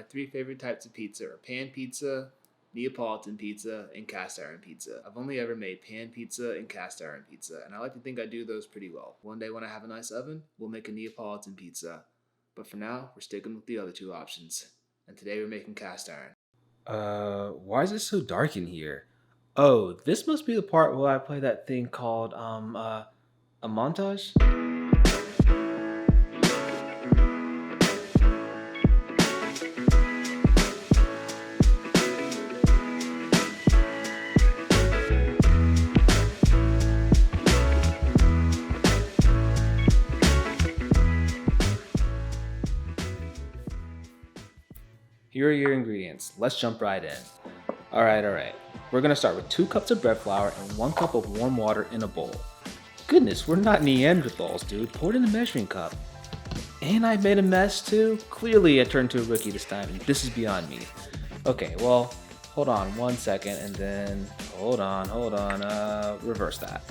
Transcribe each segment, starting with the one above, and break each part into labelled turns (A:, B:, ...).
A: My three favorite types of pizza are pan pizza, Neapolitan pizza, and cast iron pizza. I've only ever made pan pizza and cast iron pizza, and I like to think I do those pretty well. One day when I have a nice oven, we'll make a Neapolitan pizza. But for now, we're sticking with the other two options. And today we're making cast iron.
B: Why is it so dark in here? Oh, this must be the part where I play that thing called, a montage? Here are your ingredients. Let's jump right in. Alright. We're gonna start with 2 cups of bread flour and 1 cup of warm water in a bowl. Goodness, we're not Neanderthals, dude. Pour it in the measuring cup. And I made a mess too? Clearly I turned to a rookie this time, and this is beyond me. Okay, well, hold on 1 second, and then, hold on, reverse that.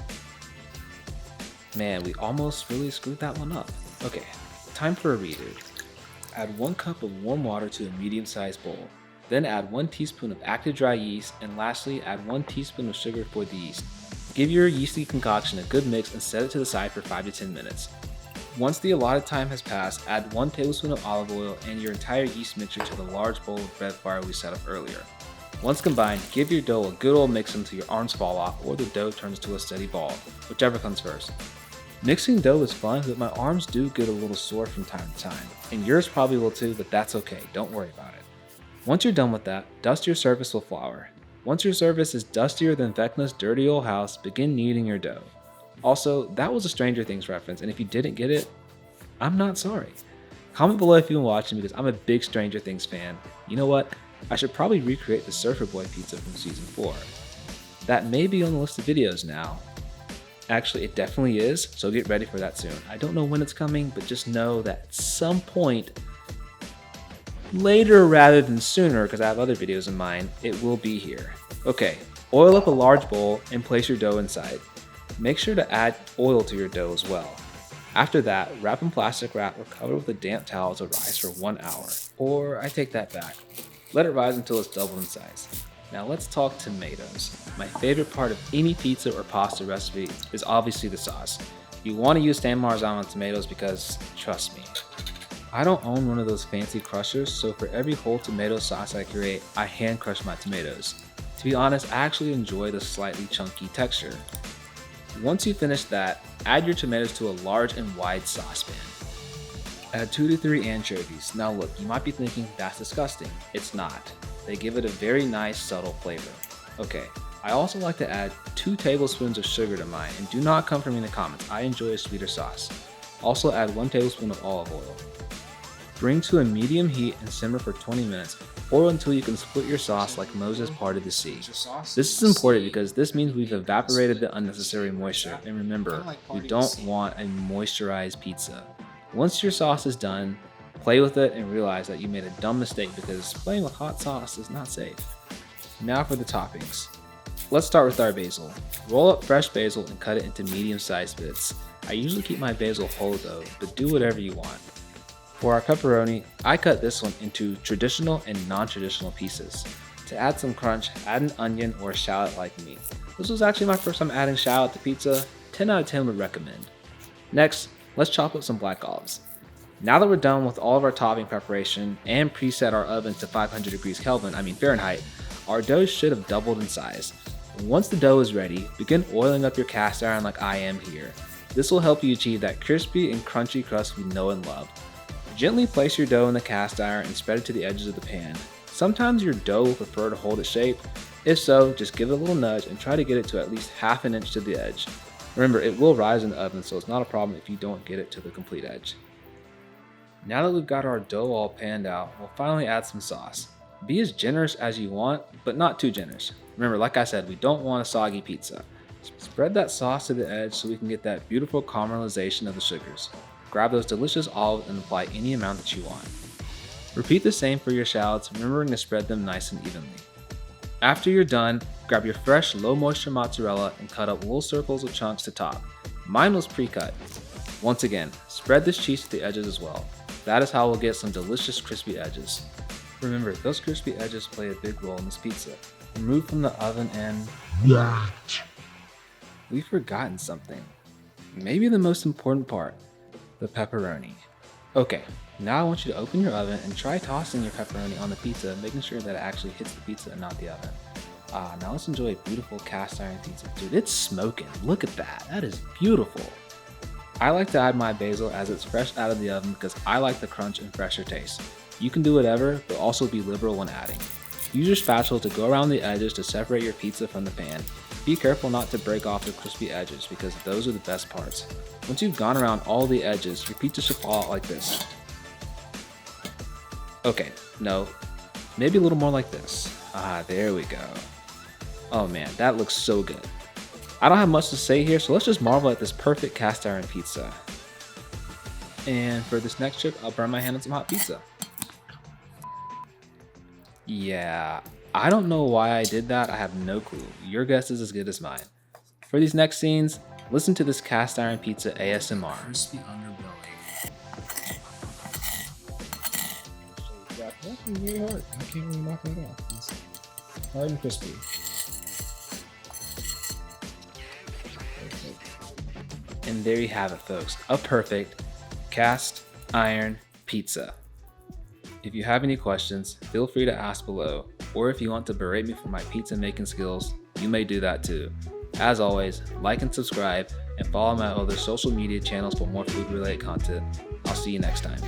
B: Man, we almost really screwed that one up. Okay, time for a redo. Add 1 cup of warm water to a medium-sized bowl. Then add 1 teaspoon of active dry yeast, and lastly add 1 teaspoon of sugar for the yeast. Give your yeasty concoction a good mix and set it to the side for 5 to 10 minutes. Once the allotted time has passed, add 1 tablespoon of olive oil and your entire yeast mixture to the large bowl of bread flour we set up earlier. Once combined, give your dough a good old mix until your arms fall off or the dough turns to a steady ball, whichever comes first. Mixing dough is fun, but my arms do get a little sore from time to time, and yours probably will too, but that's okay, don't worry about it. Once you're done with that, dust your surface with flour. Once your surface is dustier than Vecna's dirty old house, begin kneading your dough. Also, that was a Stranger Things reference, and if you didn't get it, I'm not sorry. Comment below if you've been watching because I'm a big Stranger Things fan. You know what? I should probably recreate the Surfer Boy pizza from season 4. That may be on the list of videos now. Actually, it definitely is, so get ready for that soon. I don't know when it's coming, but just know that at some point, later rather than sooner, because I have other videos in mind, it will be here. Okay, oil up a large bowl and place your dough inside. Make sure to add oil to your dough as well. After that, wrap in plastic wrap or cover with a damp towel to rise for 1 hour. Or I take that back. Let it rise until it's doubled in size. Now let's talk tomatoes. My favorite part of any pizza or pasta recipe is obviously the sauce. You want to use San Marzano tomatoes because, trust me, I don't own one of those fancy crushers, so for every whole tomato sauce I create, I hand crush my tomatoes. To be honest, I actually enjoy the slightly chunky texture. Once you finish that, add your tomatoes to a large and wide saucepan. Add 2 to 3 anchovies. Now look, you might be thinking that's disgusting. It's not. They give it a very nice subtle flavor. Okay, I also like to add 2 tablespoons of sugar to mine, and do not come for me in the comments, I enjoy a sweeter sauce. Also add 1 tablespoon of olive oil. Bring to a medium heat and simmer for 20 minutes, or until you can split your sauce like Moses parted the sea. This is important because this means we've evaporated the unnecessary moisture, and remember, we don't want a moisturized pizza. Once your sauce is done, play with it and realize that you made a dumb mistake because playing with hot sauce is not safe. Now for the toppings. Let's start with our basil. Roll up fresh basil and cut it into medium-sized bits. I usually keep my basil whole though, but do whatever you want. For our pepperoni, I cut this one into traditional and non-traditional pieces. To add some crunch, add an onion or a shallot like me. This was actually my first time adding shallot to pizza. 10 out of 10 would recommend. Next, let's chop up some black olives. Now that we're done with all of our topping preparation and preset our oven to 500 degrees Fahrenheit, our dough should have doubled in size. Once the dough is ready, begin oiling up your cast iron like I am here. This will help you achieve that crispy and crunchy crust we know and love. Gently place your dough in the cast iron and spread it to the edges of the pan. Sometimes your dough will prefer to hold its shape. If so, just give it a little nudge and try to get it to at least half an inch to the edge. Remember, it will rise in the oven, so it's not a problem if you don't get it to the complete edge. Now that we've got our dough all panned out, we'll finally add some sauce. Be as generous as you want, but not too generous. Remember, like I said, we don't want a soggy pizza. Spread that sauce to the edge so we can get that beautiful caramelization of the sugars. Grab those delicious olives and apply any amount that you want. Repeat the same for your shallots, remembering to spread them nice and evenly. After you're done, grab your fresh low moisture mozzarella and cut up little circles of chunks to top. Mine was pre-cut. Once again, spread this cheese to the edges as well. That is how we'll get some delicious crispy edges. Remember, those crispy edges play a big role in this pizza. Remove from the oven and we've forgotten something. Maybe the most important part, the pepperoni. Okay, now I want you to open your oven and try tossing your pepperoni on the pizza, making sure that it actually hits the pizza and not the oven. Now let's enjoy a beautiful cast iron pizza. Dude, it's smoking. Look at that. That is beautiful. I like to add my basil as it's fresh out of the oven because I like the crunch and fresher taste. You can do whatever, but also be liberal when adding. Use your spatula to go around the edges to separate your pizza from the pan. Be careful not to break off the crispy edges because those are the best parts. Once you've gone around all the edges, your pizza should fall out like this. Okay, no, maybe a little more like this. There we go. Oh man, that looks so good. I don't have much to say here, so let's just marvel at this perfect cast iron pizza. And for this next trip, I'll burn my hand on some hot pizza. Yeah, I don't know why I did that. I have no clue. Your guess is as good as mine. For these next scenes, listen to this cast iron pizza ASMR.
A: Crispy underbelly.
B: That's really hard. I can't really knock that off. It's hard and crispy. And there you have it, folks. A perfect cast iron pizza. If you have any questions, feel free to ask below, or if you want to berate me for my pizza making skills, you may do that too. As always, like and subscribe, and follow my other social media channels for more food related content. I'll see you next time.